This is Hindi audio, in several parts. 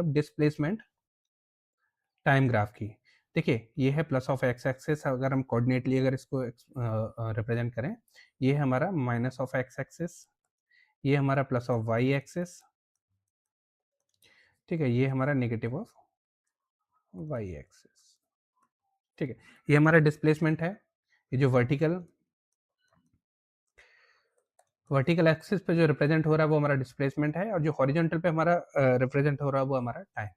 मतलब डिस्प्लेसमेंट टाइम ग्राफ की। देखिए ये है प्लस ऑफ एक्स एक्सिस, अगर हम कोऑर्डिनेटली अगर इसको रिप्रेजेंट करें, ये है हमारा माइनस ऑफ एक्स एक्सिस, ये हमारा प्लस ऑफ वाई एक्सिस, ठीक है, ये हमारा नेगेटिव ऑफ वाई एक्सिस, ठीक है। ये हमारा डिस्प्लेसमेंट है, ये जो वर्टिकल एक्सिस पे जो रिप्रेजेंट हो रहा है वो हमारा डिस्प्लेसमेंट है, और जो हॉरिजॉन्टल पे हमारा रिप्रेजेंट हो रहा है वो हमारा टाइम,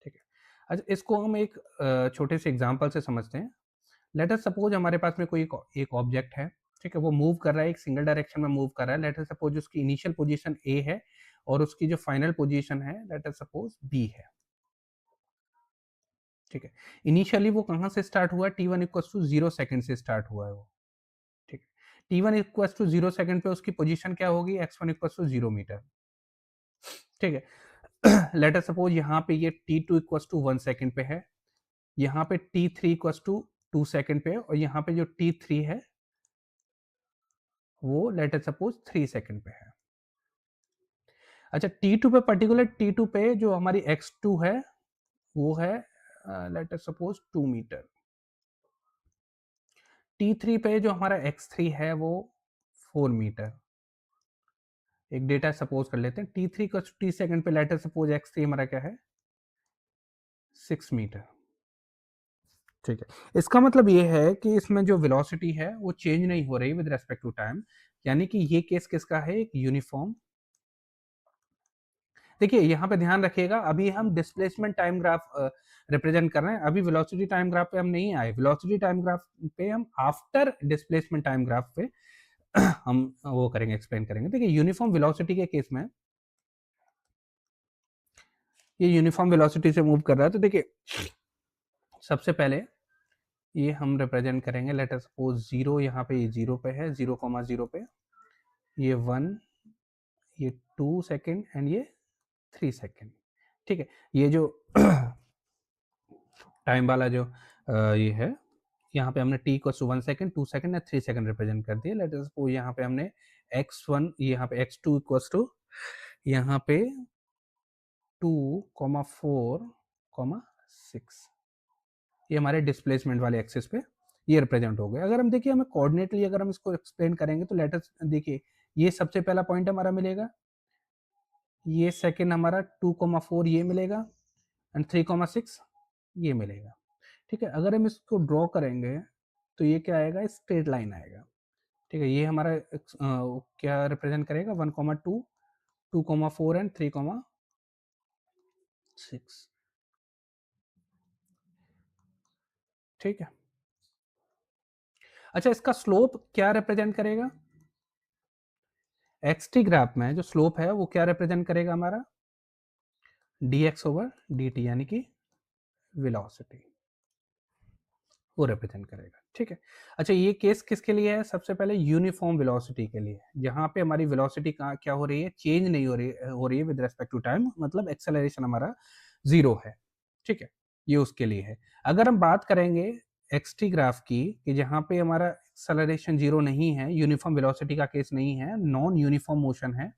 ठीक है। अच्छा, इसको हम एक छोटे से एग्जांपल से समझते हैं। लेट अस सपोज हमारे पास में कोई एक ऑब्जेक्ट है, ठीक है, वो मूव कर रहा है, एक सिंगल डायरेक्शन में मूव कर रहा है। लेट अस सपोज उसकी इनिशियल पोजीशन ए है और उसकी जो फाइनल पोजीशन है लेट अस सपोज बी है, ठीक है। इनिशियली वो कहाँ से स्टार्ट हुआ, t1 इक्वल्स टू 0 सेकंड से स्टार्ट हुआ है वो, ठीक है। t1 इक्वल्स टू 0 सेकंड पे उसकी पोजीशन क्या होगी, x1 इक्वल्स टू 0 मीटर, ठीक है। लेट अस सपोज यहाँ पे ये t2 इक्वल्स टू 1 सेकंड पे है, यहाँ पे t3 इक्वल्स टू 2 सेकंड पे है, और यहाँ पे जो t3 है वो लेट अस सपोज 3 सेकंड पे है। अच्छा, t2 पे पर्टिकुलर t2 पे जो हमारी x2 है वो है let us suppose 2 metre. t3 पे जो हमारा x3 है वो 4 मीटर। एक डेटा सपोज कर लेते हैं, t3 का t सेकंड पे लेट अस सपोज x3 हमारा क्या है 6 मीटर, ठीक है। इसका मतलब ये है कि इसमें जो वेलोसिटी है वो चेंज नहीं हो रही विद रेस्पेक्ट टू टाइम, यानी कि ये केस किसका है, एक यूनिफॉर्म। देखिए यहाँ पे ध्यान रखिएगा, अभी हम डिस्प्लेसमेंट टाइम ग्राफ रिप्रेजेंट कर रहे हैं, अभी वेलोसिटी टाइम ग्राफ पे हम नहीं आए। वेलोसिटी टाइम ग्राफ पे हम आफ्टर डिस्प्लेसमेंट टाइम ग्राफ पे हम वो करेंगे, एक्सप्लेन करेंगे। देखिए यूनिफॉर्म वेलोसिटी के केस में ये यूनिफॉर्म वेलोसिटी से मूव कर रहा है, तो देखिए सबसे पहले ये हम रिप्रेजेंट करेंगे, लेट अस सपोज 0, यहाँ पे ये 0 पे है, 0,0 पे, ये 1, ये 2 सेकेंड एंड ये 3 सेकेंड, ठीक है। ये जो टाइम वाला जो ये है, यहाँ पे हमने t को 1 सेकंड, 2 सेकंड या 3 सेकंड रिप्रेजेंट कर दिया। लेट अस सपोज यहाँ पे हमने x1, यहाँ पे x2 इक्वल्स टू यहाँ पे 2,4,6, ये हमारे डिस्प्लेसमेंट वाले एक्सिस पे ये रिप्रेजेंट हो गए। अगर हम देखिए हमें कोऑर्डिनेटली अगर हम इसको एक्सप्लेन करेंगे तो लेट अस देखिए, ये सबसे पहला पॉइंट हमारा मिलेगा, ये सेकंड हमारा 2,4 ये मिलेगा एंड 3,6 ये मिलेगा, ठीक है। अगर हम इसको ड्रॉ करेंगे तो ये क्या आएगा, स्ट्रेट लाइन आएगा, ठीक है। ये हमारा क्या रिप्रेजेंट करेगा, 1,2, 2,4 एंड 3,6, ठीक है। अच्छा, इसका स्लोप क्या रिप्रेजेंट करेगा, एक्स टी ग्राफ में जो स्लोप है वो क्या रिप्रेजेंट करेगा हमारा, dx ओवर dt, यानी कि वेलोसिटी वो रिप्रेजेंट करेगा, ठीक है। अच्छा, ये केस किसके लिए है, सबसे पहले यूनिफॉर्म वेलोसिटी के लिए, जहां पे हमारी वेलोसिटी क्या हो रही है, चेंज नहीं हो रही है विद रेस्पेक्ट टू टाइम, मतलब एक्सेलरेशन हमारा 0 है, ठीक है। ये उसके लिए है। अगर हम बात करेंगे एक्सटी ग्राफ की, कि जहां पे हमारा एक्सेलरेशन 0 नहीं है, यूनिफॉर्म वेलोसिटी का केस नहीं है, नॉन यूनिफॉर्म मोशन है,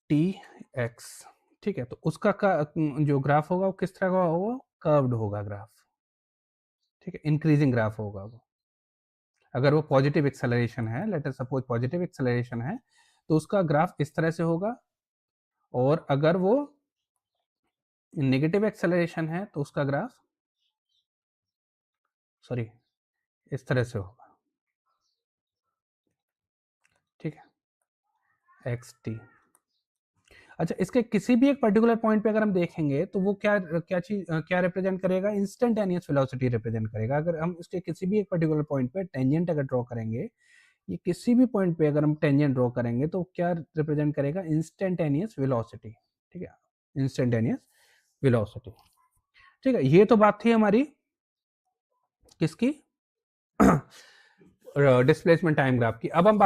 टी एक्स, ठीक है। तो उसका जो ग्राफ होगा वो किस तरह का होगा, कर्व्ड होगा ग्राफ, ठीक है, इंक्रीजिंग ग्राफ होगा वो। अगर वो पॉजिटिव एक्सेलरेशन है, let us suppose positive acceleration है, तो उसका ग्राफ इस तरह से होगा, और अगर वो नेगेटिव एक्सेलरेशन है तो उसका ग्राफ सॉरी इस तरह से होगा, ठीक है, एक्स टी। अच्छा, इसके किसी भी एक पर्टिकुलर पॉइंट पे अगर हम देखेंगे तो वो क्या क्या चीज क्या रिप्रेजेंट करेगा, इंस्टेंटेनियस वेलोसिटी रिप्रेजेंट करेगा। अगर हम इसके किसी भी एक पर्टिकुलर पॉइंट पे टेंजेंट अगर ड्रॉ करेंगे, ये किसी भी पॉइंट पे अगर हम टेंजेंट ड्रॉ करेंगे तो क्या रिप्रेजेंट करेगा, इंस्टेंटेनियस वेलोसिटी, ठीक है, इंस्टेंटेनियस वेलोसिटी, ठीक है। ये तो बात थी हमारी किसकी, डिस्प्लेसमेंट टाइम ग्राफ की। अब हम